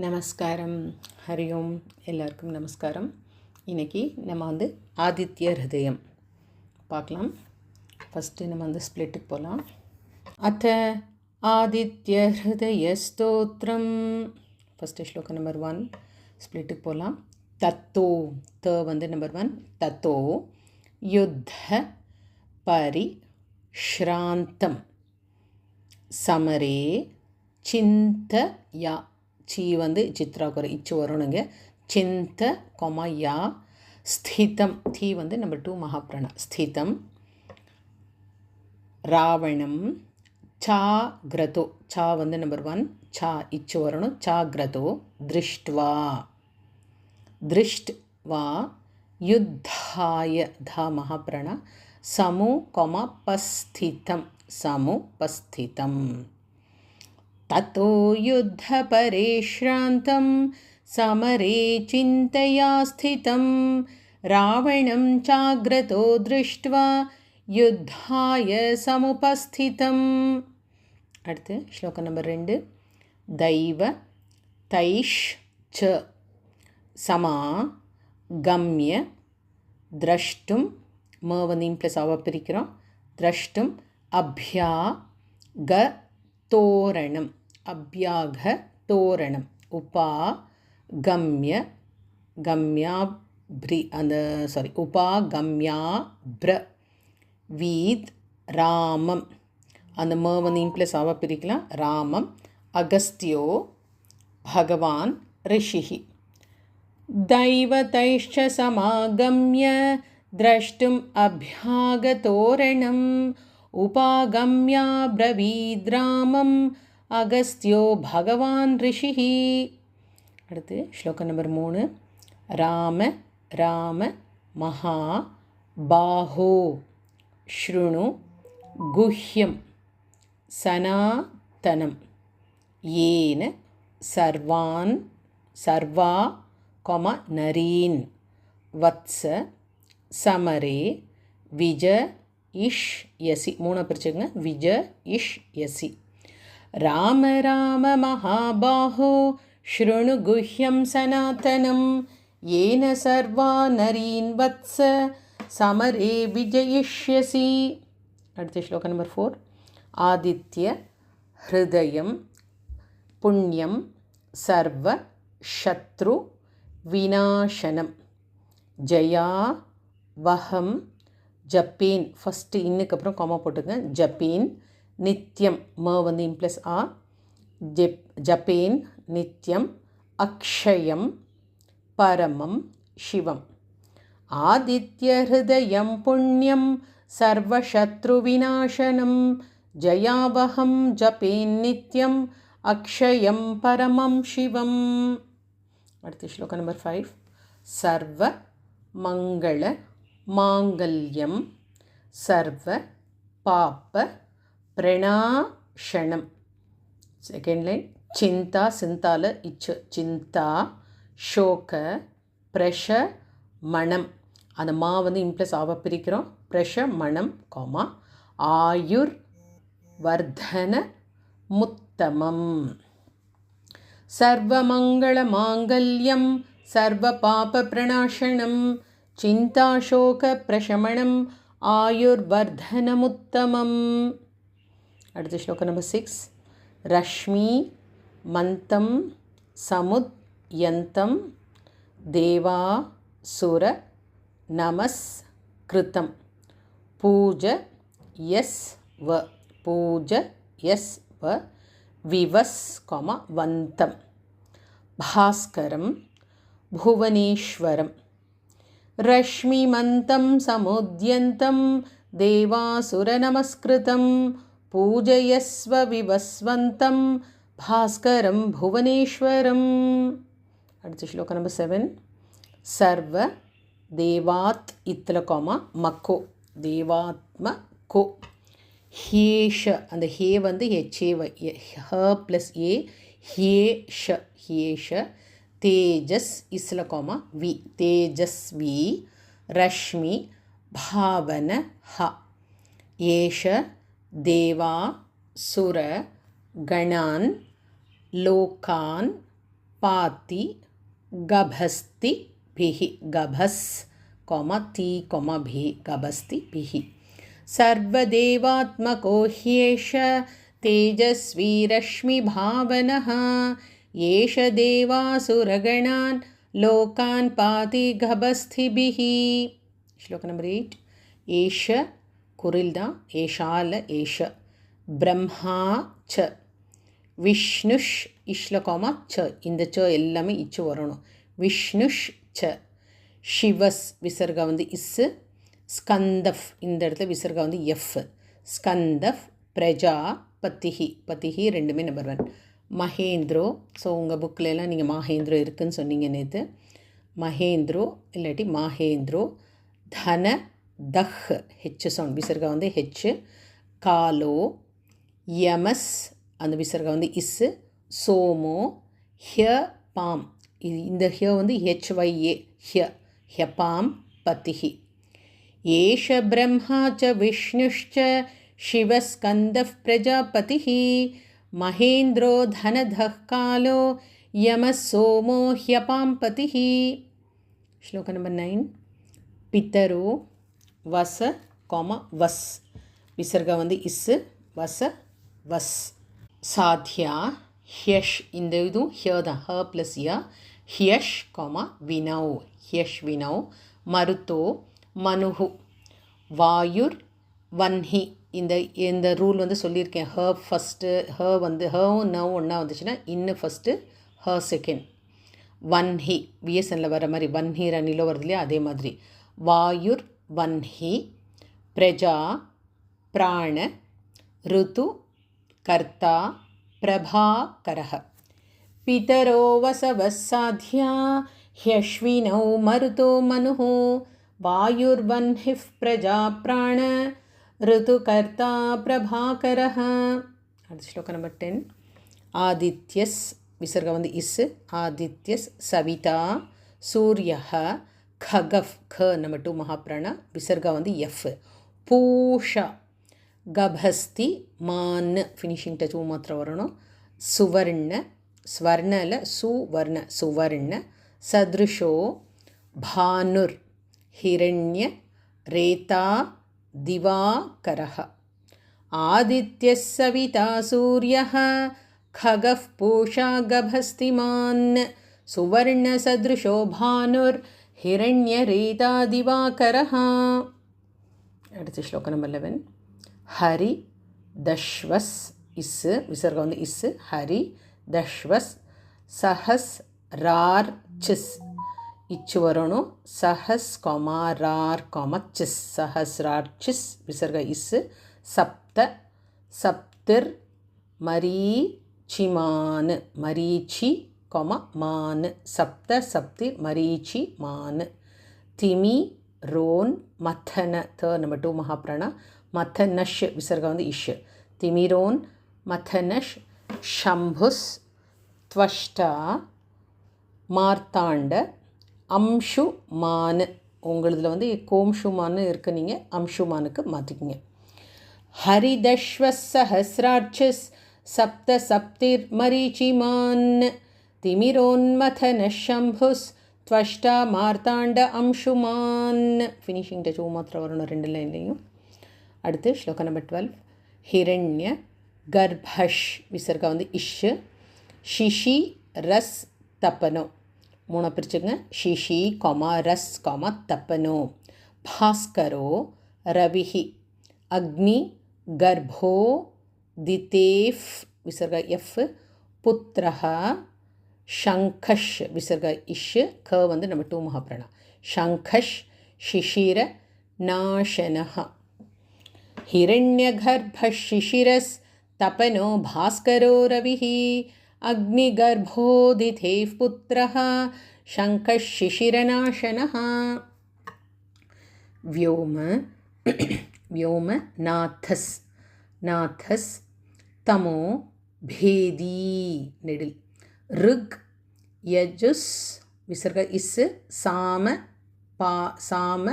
நமஸ்காரம். ஹரி ஓம். எல்லாருக்கும் நமஸ்காரம். இன்றைக்கி நம்ம ஆதித்ய ஹிருதயம் பார்க்கலாம். ஃபஸ்ட்டு நம்ம ஸ்ப்ளிட்டுக்கு போகலாம். அத்த ஆதித்ய ஹிருதய ஸ்தோத்திரம். ஃபஸ்ட்டு ஸ்லோகம் நம்பர் 1 ஸ்ப்ளிட்டுக்கு போகலாம். தத்தோ த நம்பர் 1 தத்தோ யுத்த பரிஷ்ராந்தம் சமரே சிந்தயா சி சித்ராக்குறை இச்சு வரணுங்க. சிந்த யா ஸ்திதம் தி நம்பர் 2 மகாப்ராணா ஸ்திதம் ராவணம் சாக்ரதோ சா நம்பர் 1 சா இச்சு வரணும். சாக்ரதோ திருஷ்ட்வா திருஷ்ட்வா யுத்தாய த மகாப்ராணா சமுபஸ்திதம் சமுபஸ்திதம் ततो युद्धपरिश्रान्तं समरे चिन्तया स्थितं रावणं चाग्रतो दृष्ट्वा युद्धाय समुपस्थितम्. அடுத்து ஸ்லோகம் நம்பர் 2 दैव तैश् च समा गम्य द्रष्टुं म ப்ளஸ் அவ பிரிக்கிறோம். द्रष्टुम् अभ्याग தோரணம் அபியாக தோரணம் உபாகம்ய கம்யாப்ரி உபாகம்யாப்ர வீத் ராமம் அந்த ம ப்ளஸ் அவ பிரிக்கலாம். ராமம் அகஸ்தியோ பகவான் ரிஷிஹி दैवतैश्च समागम्य द्रष्टुम् अभ्यागतोरणम् உபாகம்யாப்ரவீத்ராமம் அகஸ்தியோ பகவான் ரிஷிஹி. அடுத்து ஸ்லோகம் நம்பர் 3 ராம ராம மகா பாஹோ ஸ்ருணு குஹ்யம் சனாதனம் ஏன சர்வா நரீன் வத்ச சமரே விஜ இஷ் யசி 3 பிரிச்சுங்க. விஜ இஷ் யசி ராம ராம மகாபாஹோ ஸ்ருணு குஹ்யம் சனாதனம் ஏன சர்வா நரீன் வத்ச சமரே விஜயிஷ்யசி. அடுத்த ஸ்லோகம் நம்பர் 4 ஆதித்ய ஹிருதயம் புண்ணியம் சர்வ சத்ரு விநாசனம் ஜயா வஹம் ஜப்பேன் ஃபஸ்ட்டு இன்னுக்கு அப்புறம் காமா போட்டுங்க. ஜப்பேன் நித்யம் ம ப்ளஸ் ஆ ஜப்பேன் நித்யம் அக்ஷயம் பரமம் சிவம் ஆதித்ய ஹிருதயம் புண்ணியம் சர்வசத்ரு விநாசனம் ஜயாவஹம் ஜப்பேன் நித்யம் அக்ஷயம் பரமம் சிவம். அடுத்த ஸ்லோகம் நம்பர் 5 சர்வ மங்கள மாங்கல்யம் சர்வ பாப பிரணாசனம். செகண்ட் லைன் சிந்தா சிந்தால இச்சு சிந்தா ஷோக பிரஷமணம் அந்த மா இம்ப்ளஸ் ஆவ பிரிக்கிறோம். பிரஷமணம் கோமா ஆயுர் வர்தன முத்தமம் சர்வமங்கள மாங்கல்யம் சர்வ பாப பிரணாசனம் சிந்தாசோக பிரசமணம் ஆயுர்வர்தனமுத்தமம். அடுத்த ஸ்லோகம் நம்பர் 6 ரஷ்மி மந்தம் சமுத்யந்தம் தேவா சுர நமஸ்கிருதம் பூஜ எஸ் வ விவஸ் வந்தம் பாஸ்கரம் புவனேஸ்வரம் ரஷ்மிமந்தம் சமுத்யந்தம் தேவாசுரநமஸ்கிருதம் பூஜயஸ்வ விவஸ்வந்தம் பாஸ்கரம் புவனேஸ்வரம். அடுத்த ஸ்லோகம் நம்பர் 7 சர்வ தேவாத் இத்துல கோமா மக்கோ தேவாத்ம கோ ஹேஷ அந்த ஹே ஹெச்ஏவ ஹ ப்ளஸ் ஏ ஹேஷ ஹேஷ தேஜஸ் இஸ்ல கோமா வி தேஜஸ்வி ரஷ்மி பாவன ஹ ஏஷ தேவா சுர கணான் லோகான் पाति गभस्ति भिः गभस् ती भि गभस्ति भिः सर्वदेवात्मको ह्येष तेजस्वी रश्मिभावनः येष देवासुरगणान् लोकान् पाति गभस्तिभिः. श्लोक नंबर 8. ஏஷ குரில் தான், ஏஷால ஏஷ. பிரம்மா ச விஷ்ணுஷ் இஷ்ல கோமா ச, இந்த ச எல்லாமே இச்சு வரணும். விஷ்ணுஷ் ச. சிவஸ் விசர்கா வந்து இஸ்ஸு. ஸ்கந்தஃப் இந்த இடத்துல விசர்கா வந்து எஃப். ஸ்கந்தஃப் பிரஜா பத்திஹி, பத்திஹி ரெண்டுமே நம்பர் 1. மகேந்திரோ, ஸோ உங்கள் புக்கிலலாம் நீங்கள் மகேந்திரோ இருக்குதுன்னு சொன்னீங்க நேற்று. மகேந்திரோ இல்லாட்டி மகேந்திரோ. தன தஹ் ஹெச் சவுண்ட், விசர்கா வந்து ஹெச். காலோ யமஸ் அந்த விசர்கா வந்து இஸ்ஸு. சோமோ ஹ்ய பாம், இது இந்த ஹ்ய வந்து ஹெச்ஒய்ஏ ஹ்ய, ஹ்யபாம் பத்திஹி. ஏஷ பிரம்மா ச விஷ்ணுஷ்ச சிவஸ்கந்தஃப் பிரஜாபதிः மகேந்திரோ தனதः காலோ யமஸ் சோமோ ஹ்யபாம் பதிः. ஸ்லோக நம்பர் 9. பித்தரோ வச கோமா வஸ், விசர்கா வந்து இஸ்ஸு. வச வஸ். சாத்யா ஹ்யஷ், இந்த இதுவும் ஹ்ய தான், ஹ ப்ளஸ் ய. ஹ்யஷ் கோமா வினௌ, ஹ்யஷ் வினௌ. மருத்தோ மனுஹு. வாயுர் வன்ஹி, இந்த ரூல் வந்து சொல்லியிருக்கேன். ஹ ஃபஸ்ட்டு, ஹ வந்து ஹவும் நவ் ஒன்றா வந்துச்சுன்னா இன்னு ஃபஸ்ட்டு, ஹ செகண்ட். வன்ஹி விஎஸ்எனில் வர மாதிரி வன்ஹி ரன்னிலோ வருது இல்லையா, அதே மாதிரி. வாயுர் வன்ஹி. பிரஜா பிராண. ருத்து கர்த்தா பிரபாகரः. பிதரோ வசவசாத்யா ஹ்யஸ்வினௌ மருதோ மனுः. வாயுர்வன்ஹிः பிரஜா பிராண. ருத்து கர்த்தா பிரபாகரः. அடுத்த ஸ்லோகம் நம்பர் 10. ஆதித்யஸ் விசர்கா வந்து இஸ்ஸு. ஆதித்யஸ் சவிதா சூரியः खगफ, ख नंबर 2 महाप्राण, विसर्गा வந்து எஃப். பூஷா கபஸ்தி மான், ஃபினிஷிங் டச் மாத்திரம் வரணும். சுவர்ண, ஸ்வர்ணல சுவர்ண, சுவர்ண. சத்ருஷோ பானுர் ஹிரண்ய ரேதா திவாகரः. ஆதித்யஸ் சவிதா சூரியः खगः पूषा गभस्ति मान्. सुवर्ण सदृशो भानुर हिरण्य रेता दिवाकरः. அடுத்த ஸ்லோகம் நம்பர் 11. ஹரி தஷ்வஸ் இஸ்ஸு, விசர்கா வந்து இஸ்ஸு. ஹரி தஷ்வஸ். சஹஸ் ரார் சிஸ், இச்சு வரணும். சஹஸ் காமா ரார் காமா சிஸ், சஹஸ் ரார் சிஸ், விசர்கா இஸ்ஸு. சப்த சப்திர் மரீச்சிமான், மரீச்சி கோமா மான். சப்த சப்தி மரீச்சி மான். திமி ரோன் மத்தன, த நம்பர் 2 மகாப்ராணா. மத்தனஷ் விசர்கா வந்து இஷ். திமிரோன் மத்தனஷ். ஷம்புஸ் த்வஷ்டா மார்த்தாண்ட. அம்ஷுமான், உங்களதில் வந்து கோம்ஷுமான் இருக்குது, நீங்கள் அம்ஷுமானுக்கு மாற்றிக்கிங்க. ஹரிதஷ்வஸ் சஹஸ்ராட்சஸ் சப்த சப்திர் மரீச்சிமான். திமிரோன்மதன ஷம்புஸ் த்வஷ்டா மார்த்தாண்ட அம்ஷுமான். ஃபினிஷிங் டச் மாத்திரம் வரணும் 2 லைன்லையும். அடுத்து ஸ்லோகம் நம்பர் 12. ஹிரண்ய கர்ப்பஷ் விசர்கா வந்து இஷ். ஷிஷி ரஸ் தப்பனோ, 3 பிரிச்சுங்க. ஷிஷி காமா ரஸ் காமா தப்பனோ. பாஸ்கரோ ரவிஹி. அக்னி கர்ப்போ திதேஃப் விசர்கா எஃப். புத்திரஹ शंखश विसर्ग इश. ख வந்து நம்ம 2 மகாப்ராணா. शंखश शिशिर नाशनः. हिरण्यगर्भः शिशिरस् तपनो भास्करो रविः. अग्निगर्भोदितेः पुत्रः शंखः शिशिरनाशनः. व्योम व्योम नाथस्. नाथस् तमो भेदी नेडिल. ऋग यजुस् विसर्ग इस. साम साम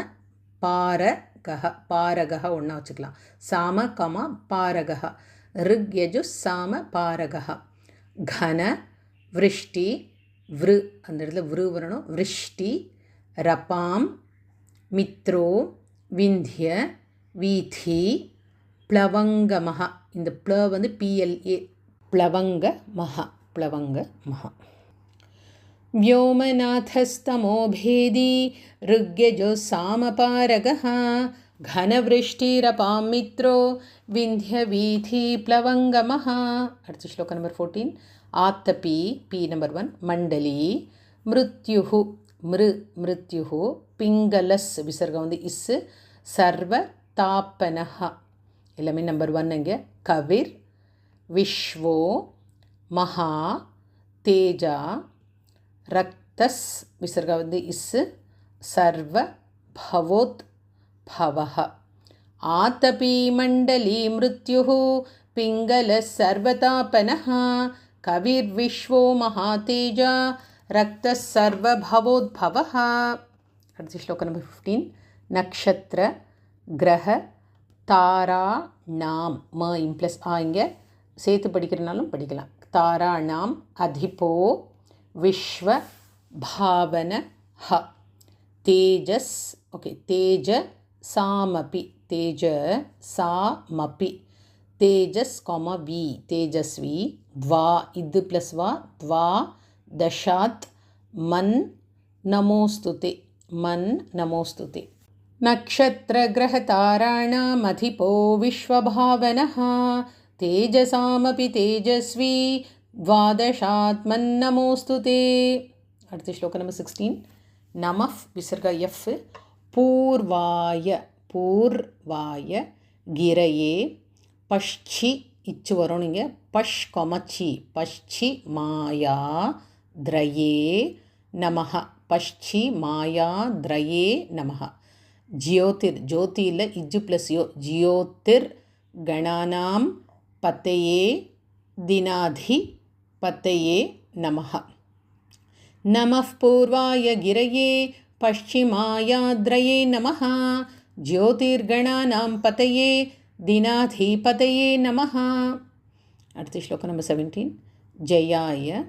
पारगः, पारगः ஒன்றா வச்சுக்கலாம். சாம கமா பாரகः. ऋग यजुस् साम पारगः. घन वृष्टि விரு அந்த இடத்துல விரு வரணும். விருஷ்டி, ரபாம், மித்ரோ, விந்திய, வீதி, ப்ளவங்கமஹா. இந்த ப்ள வந்து பிஎல்ஏ, ப்ளவங்கமஹா, ப்ளவங்கமஹா. व्योमनाथस्तमोभेदी ऋग्यजो सामपारगः घनवृष्टिरपां मित्रो विन्ध्यवीथि प्लवङ्गमः. அடுத்த ஸ்லோகம் நம்பர் 14. ஆத்தபி, பி நம்பர் 1. மண்டலி, மிருத்யுஹு, மிருத்யுஹு, பிங்களஸ் விசர்கம் வந்து இஸ், சர்வ தாப்பனஹ எல்லாமே நம்பர் 1 இங்கே. கவிர், விஸ்வோ, மகா, தேஜா, ரக்தஸ் விசர்கா வந்து இஸ், சர்வ பவோத் பவஹ. ஆத்தபி மண்டலி மிருத்யுஹு பிங்கள சர்வதாபனஹ கவிர் விஸ்வோ மகாதேஜா ரக்தஸ் சர்வ பவோத் பவஹ. அடுத்த ஸ்லோகம் நம்பர் 15. நக்ஷத்ர, கிரக, தாரா, நாம், ம இம்ப்ளஸ் ஆ இங்கே சேர்த்து படிக்கிறனாலும் படிக்கலாம். தாரா நாம், அதிபோ, விஸ்வ பாவன ஹ. தேஜஸ், ஓகே, தேஜ சாமபி, தேஜ சாமபி, தேஜஸ் காமா வி, தேஜஸ்வி, த்வா இது ப்ளஸ் வா, த்வா தஷாத், மன் நமோஸ்துதே, மன் நமோஸ்துதே. नक्षत्रग्रहताराणामधिपो विश्वभावनः तेजसामपि तेजस्वी द्वादशात्मन्नमोऽस्तु ते. அடுத்த ஸ்லோகம் நம்பர் 16. நமஃப் விசர்கா எஃப், பூர்வாய, பூர்வாய, கிரையே, பஷ்சி இச்சு வரும் நீங்கள், பஷ் கொமச்சி, பஷ்சி மாயா திரயே நமஹ, பஷ்சி மாயா திரயே நமஹ. ஜியோதிர், ஜோதி இல்லை இஜ்ஜு ப்ளஸ் யோ, ஜியோதிர் கணானாம் பத்தையே தினாதி பத்தையே நமஹ. நமः பூர்வாய கிரையே பஷ்சிமாயாத்ரயே நமஹ ஜோதிர்கணானாம் பதையே தினாதிபதையே நமஹ. அடுத்த ஸ்லோகம் நம்பர் 17. ஜயாய,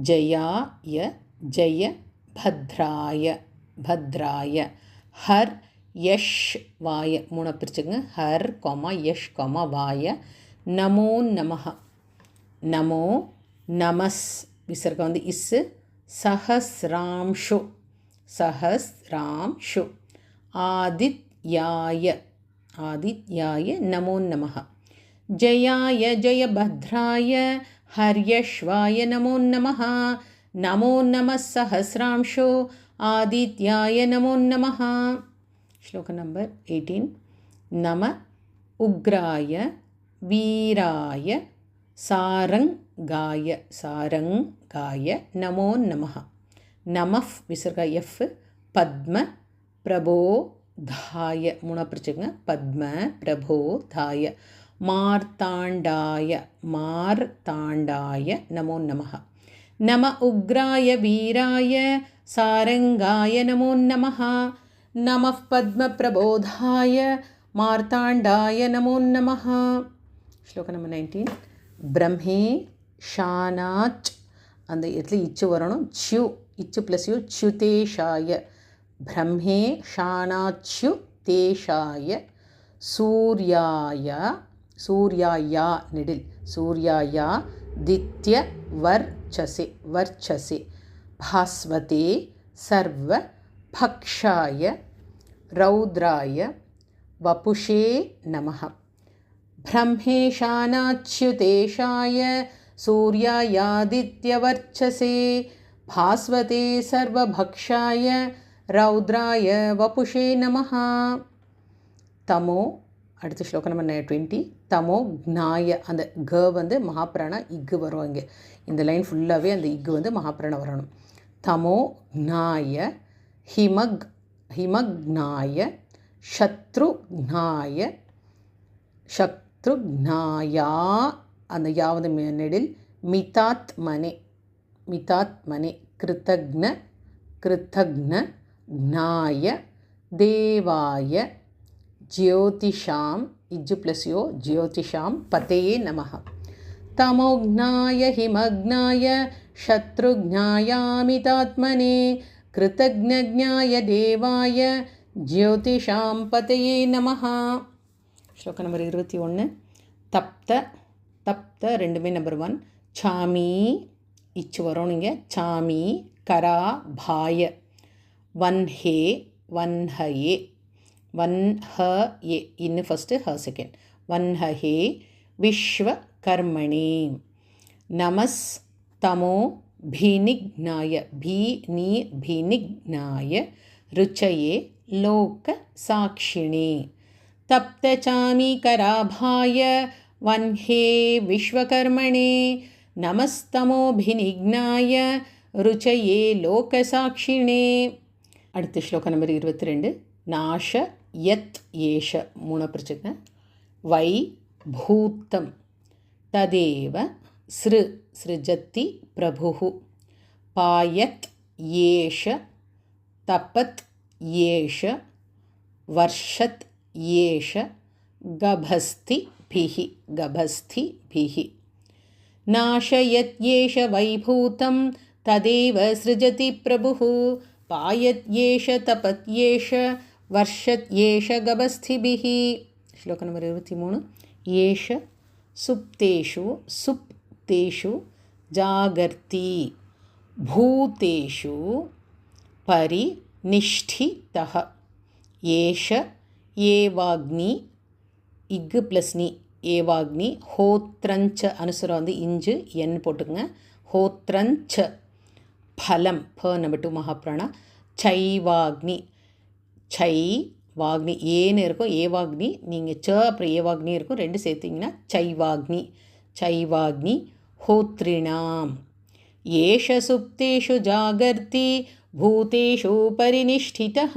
ஜயாய, ஜய பத்ராய, பத்ராய, ஹர் யஷ் வாய, மூணு பிரிச்சுங்க, ஹர் கொமா யஷ் கொமா வாய, நமோ நமஹ, நமோ நமஸ் விசர்க்கம் வந்து இஸ், சஹஸ்ராம்ஷு, சஹஸ்ராம்ஷு, ஆதித்யாய, ஆதித்யாய நமோ நமஹ. ஜயாய ஜயபத்ராய ஹர்யஷ்வாய நமோ நமஹ, நமோ நமः சஹஸ்ராம்ஷோ ஆதித்யாய நமோ நமஹ. ஸ்லோகம் நம்பர் 18. நம உக்ராய வீராய சாரங்காய, சாரங்காய நமோ நமஹ. நமஃப் விசர்கா எஃப், பத்ம பிரபோதாய, மூணா பிரிச்சுங்க, பத்ம பிரபோதாய, மார்த்தாண்டாய, மார்த்தாண்டாய நமோ நமஹ. நம உக்ராய வீராய சாரங்காய நமோ நமஹ. நமः பத்ம பிரபோதாய மார்த்தாண்டாய நமோ நமஹ. ஸ்லோகம் நம்பர் 19. பிரம்மே ஷானாச், அந்த இடத்துல இச்சு வரணும், ச்சு இச்சு ப்ளஸ் யூ, ச்சுதேஷாய, பிரம்மே ஷானாச்சு தேஷாய, சூர்யாய, சூர்யாயா நெடில், சூர்யாயா தித்ய வர்ச்சசே, வர்ச்சசே, பாஸ்வதே சர்வ பக்ஷாய ரௌத்ராய வபுஷே நமஹ. பிரம்மேஷானாச்யுதேஷாய சூர்யாயாதித்யவர்ச்சசே பாஸ்வதே சர்வபக்ஷாய ரௌத்ராய வபுஷே நமஹ. தமோ, அடுத்த ஸ்லோகம் நம்பர் 20. தமோ க்னாய, அந்த க வந்து மகாபிராண இக்கு வரும் இங்கே, இந்த லைன் ஃபுல்லாகவே அந்த இக்கு வந்து மகாபிராண வரணும். தமோ க்னாய ஹிமக், ஹிமக்னாய சத்ருக்னாய, சத்ருக்னாயா அந்த யாவது நெடில், மிதாத்மனே, மிதாத்மனே, கிருத்தக்ன, கிருத்தக்ன க்னாய தேவாய ஜ்யோதிஷாம் இஜ்ஜு ப்ளஸ் யோ, ஜ்யோதிஷாம் பதையே நமஹ. तमोघ्नाय हिमग्नाय शत्रुघ्नायामितात्मने कृतज्ञज्ञाय देवाय ज्योतिषां पतये नमः. ஸ்லோகம் நம்பர் 21. தப்த தப்த ரெண்டுமே நம்பர் 1. சாமி இச்சு வரும் நீங்கள். சாமி கரா பாய வன்ஹே வன்ஹயே வன்ஹயே இன்னு ஃபஸ்ட்டு ஹ செகண்ட். வன்ஹயே விஸ்வகர்மணே நமஸ் தமோ பீனிக்னாய பீனிக்னாய ருச்சயே லோக சாக்ஷிணே தப்தசாமி கராபாய வன்ஹே விஸ்வகர்மணே நமஸ்தமோபிநிக்னாய ருச்சயே லோகசாட்சிணே. அடுத்த ஸ்லோகம் நம்பர் 22. நாஷ யத் ஏஷ மூணு பிரிச்சுங்க. வை பூத்தம் ததேவ சிருஜத்தி பிரபு பாயத் ஏஷ தபத் ஏஷ வர்ஷத் ஏஷ கபஸ்திபிஹி நாஷயத் ஏஷ வைபூதம் ததேவ சிருஜதி பிரபுः பாயத் ஏஷ தபத் ஏஷ வர்ஷத் ஏஷ கபஸ்திபிஹி. ஸ்லோகம் நம்பர் 23. ஏஷ சுப்தேஷு ஜாகர்த்தி பூதேஷு பரிநிஷ்டிதः ஏஷ ஏவாக்னி இக்கு ப்ளஸ் நீ ஏவாக்னி ஹோத்ரஞ்ச அனுசரம் வந்து இஞ்சு என் போட்டுக்குங்க. ஹோத்ரஞ்ச பலம் ப நம்பர் 2 மகாப்ராணா. சைவாக்னி சை வாக்னி ஏன்னு இருக்கும். ஏவாக்னி நீங்கள் ச அப்புறம் ஏவாக்னி இருக்கும், ரெண்டு சேர்த்திங்கன்னா சைவாக்னி ஹோத்ரிணாம். ஏஷ சுப்தேஷு ஜாகர்த்தி பூதேஷு பரிநிஷ்டிதः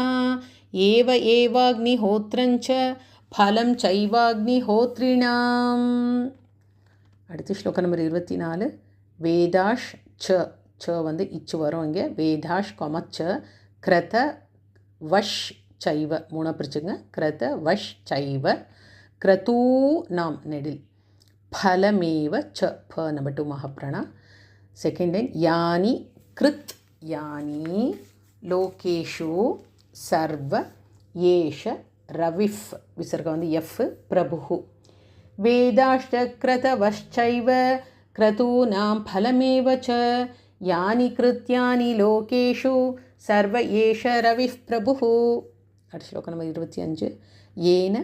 ஏவ ஏவாக்னிஹோத்ரஞ்ச பலம் சைவாக்னிஹோத்ரிணாம். அடுத்து ஸ்லோகம் நம்பர் 24. வேதாஷ் ச வந்து இச்சு வரும் இங்கே. வேதாஷ் கொமச்ச கிரத வஷ் சைவ மூணு பிரிச்சுங்க. கிரத வஷ் சைவ கிரதூ நாம் நெடில் பலமேவ ச ப நம்பர் 2 மகாப்ராணா. செகண்ட் லைன் யானி கிருத் யானி லோகேஷு சர்வ ஏஷ ரவிஃப் விசர்கம் வந்து எஃப் பிரபு வேதாஷ்டக்ரதவश्चैव க்ரதூனாம் பலமேவ ச யானி கிருத்யானி லோகேஷு சர்வ ஏஷ ரவிஃப் பிரபு. அடுத்த ஸ்லோகம் நம்பர் 25. ஏன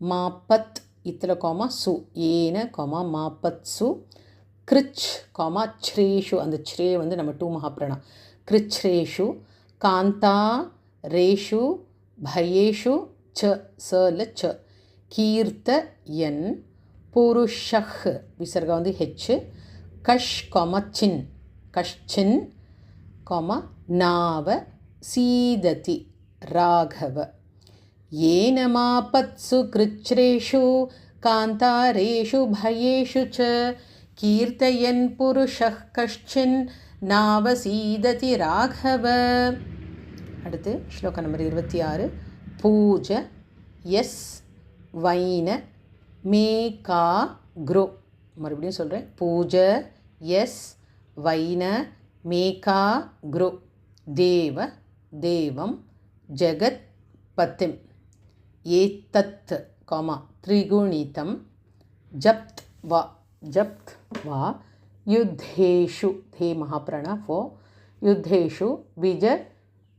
மாப்பத் இத்தில கோமா சு ஏன கோமா மாப்பத் சு கிருச் கோமா ஸ்ரேஷு அந்த ஸ்ரே வந்து நம்ம 2 மகாப்ராணா. கிருச்ரேஷு காந்தா ரேஷு பயேஷு ச சல ச கீர்த்தயன் புருஷஹ் விசர்கம் வந்து ஹெச் கஷ் கொமச்சின் கஷ்சின் கொம நாவ சீததி ராகவ ஏன மாபத்சு கிருச்ரேஷு காந்தாரேஷு பயேஷு ச கீர்த்தயன் புருஷஹ் கஷ்சின் நாவ சீததி ராகவ. அடுத்து ஸ்லோகம் நம்பர் 26. பூஜ எஸ் வைன மேகா க்ரோ மறுபடியும் சொல்கிறேன். பூஜ எஸ் வைன மேகா க்ரோ தேவம் ஜெகத் பதிம் ஏத்தத் காமா த்ரிகுணிதம் ஜப்த் வா யுத்தேஷு தே மகாப்ராணா ஃபோ யுத்தேஷு விஜ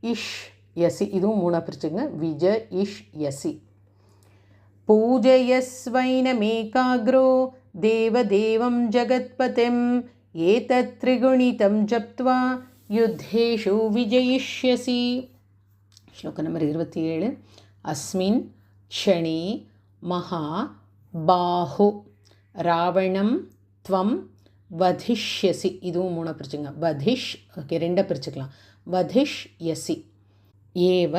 இஷ் யசி இதுவும் மூணா பிரிச்சுங்க. விஜ இஷ் யசி பூஜயஸ்வைனமேகாக்ரோ தேவதேவம் ஜகத்பதிம் ஏதத் த்ரிகுணிதம் ஜப்த்வா யுத்தேஷு விஜயிஷ்யசி. ஸ்லோகம் நம்பர் 27. அஸ்மின் க்ஷணே மகா பாஹு ராவணம் த்வம் வதிஷ்யசி இதுவும் மூணா பிரிச்சுங்க. வதிஷ் ஓகே ரெண்டாக பிரிச்சுக்கலாம். வதிஷ்யசி ஏவ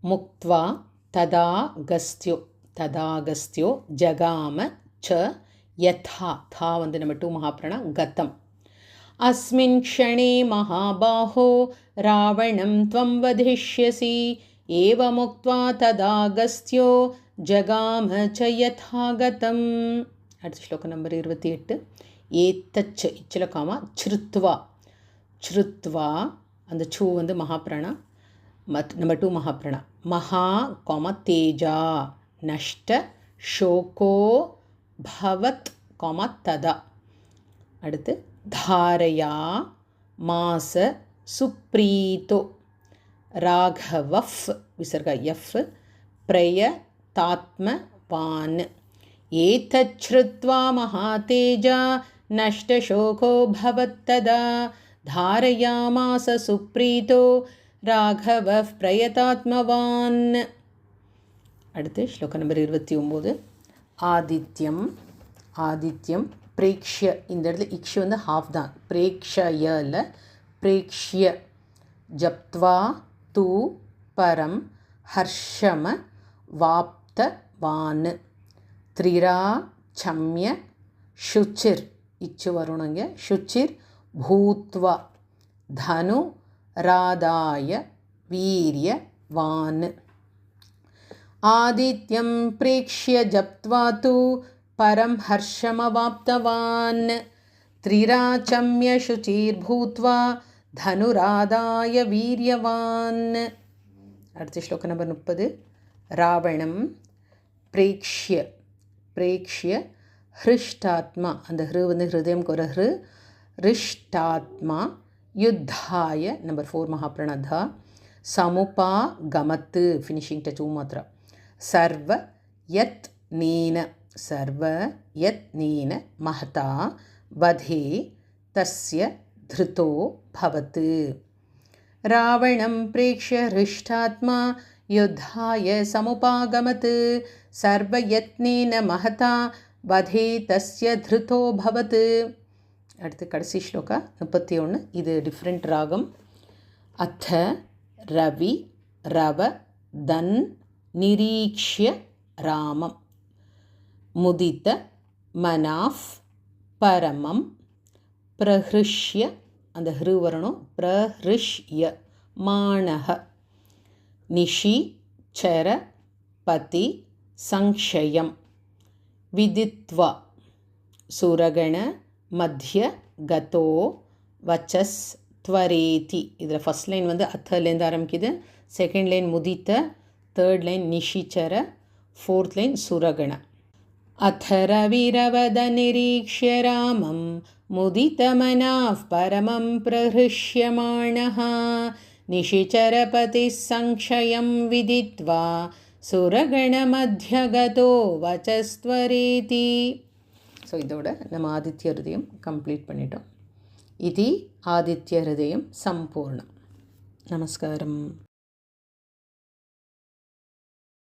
முக்த்வா ததாகஸ்தியோ ஜகாம ச யதா தா வந்து நம்ம 2 மகாப்ராணா கதம் அஸ்மின் க்ஷணே மகாபாஹோ ராவணம் த்வம் வதிஷ்யசி ஏவ முக்த்வா ததாகஸ்தியோ ஜகாம ச யதா கதம். அடுத்த ஸ்லோகம் நம்பர் 28. ஏத்தச் இச்சில் காமா சிருத்வா ஸ்ருத்வா அந்த சூ வந்து மகாப்ராணா நம்பர் 2 மகாப்ராணா மகா காமா தேஜா நஷ்ட ஷோகோ பவத் காமா ததா அடுத்து தாரையா மாச சுப்ரீதோ ராகவஃப் விசர்க எஃப் பிரயதாத்மவான் ஏதச்ச்ருத்வா மகாதேஜா நஷ்டசோகோ பவத்ததா தாரயாமாச சுப்ரீதோ ராகவஃப் பிரயதாத்மவான். அடுத்து ஸ்லோகம் நம்பர் 29 ஆதித்யம் ஆதித்யம் பிரேக்ஷ்ய இந்த இடத்துல இக்ஷு வந்து ஹாஃப் தான் பிரேக்ஷய இல்லை பிரேக்ஷ்ய ஜப்த்வா தூ பரம் ஹர்ஷம வாப்தவான் த்ரிரா சம்ய சுச்சிர் இச்சு வரணுங்க சுச்சிர் பூத்வா தனு ராதாய வீரியவான் ஆதித்யம் பிரேக்ஷ்ய ஜப்த்வா தூ பரம் ஹர்ஷமவாப்தவான் த்ரிராச்சம்ய சுச்சிர்பூத்வா தனுராதாய வீரியவான். அடுத்த ஸ்லோகம் நம்பர் 30 ராவணம் பிரேக்ஷ்ய பிரேக்ஷ்ய ஹிருஷ்டாத்மா அந்த ஹிரு வந்து ஹிருதயம் கொர ஹிரு ஹிருஷ்டாத்மா யுத்தாய நம்பர் 4 மகாப்ரணதா சமுபா கமத்து ஃபினிஷிங் டச் மாத்ரா சர்வ யத் நீன சர்வ யத் நீன மஹதா வதே தஸ்ய திருதோ பவத் ராவணம் பிரேக்ஷ்ய ஹிருஷ்டாத்மா யுத்தாய சமுபாகமத் சர்வ யத்னேன மஹதா வதே தஸ்ய திருதோ பவத். அடுத்து கடைசி ஸ்லோகா 31 இது டிஃப்ரெண்ட் ராகம் அத்த ரவி ரவ தன் நிரீக்ஷ்ய ராமம் முதித மனாஃப் பரமம் பிரஹ்ருஷ்ய அந்த ஹிரு வரணும் பிரஹ்ருஷ்ய மாணஹ நிஷி சர பதி சங்ஷயம் விதித்வா சுரகண மத்திய கதோ வச்சஸ் துவரேதி இதில் ஃபஸ்ட் லைன் வந்து அத்தலேருந்து ஆரம்பிக்குது செகண்ட் லைன் முதித்த தேர்ட் லைன் நிஷிச்சர ஃபோர்த் லைன் சுரகண அத்தரவிரவத நிரீக்ஷ்ய ராமம் முதிதமனாஃப் பரமம் பிரஹ்ருஷ்யமாணஹ நிஷிச்சரபதி சங்ஷயம் விதித்வா சுரகண மத்தியகதோ வச்சஸ்த்வரேதி. ஸோ இதோட நம்ம ஆதித்ய ஹிருதயம் கம்ப்ளீட் பண்ணிட்டோம். இது ஆதித்ய ஹிருதயம் சம்பூர்ணம். நமஸ்காரம்.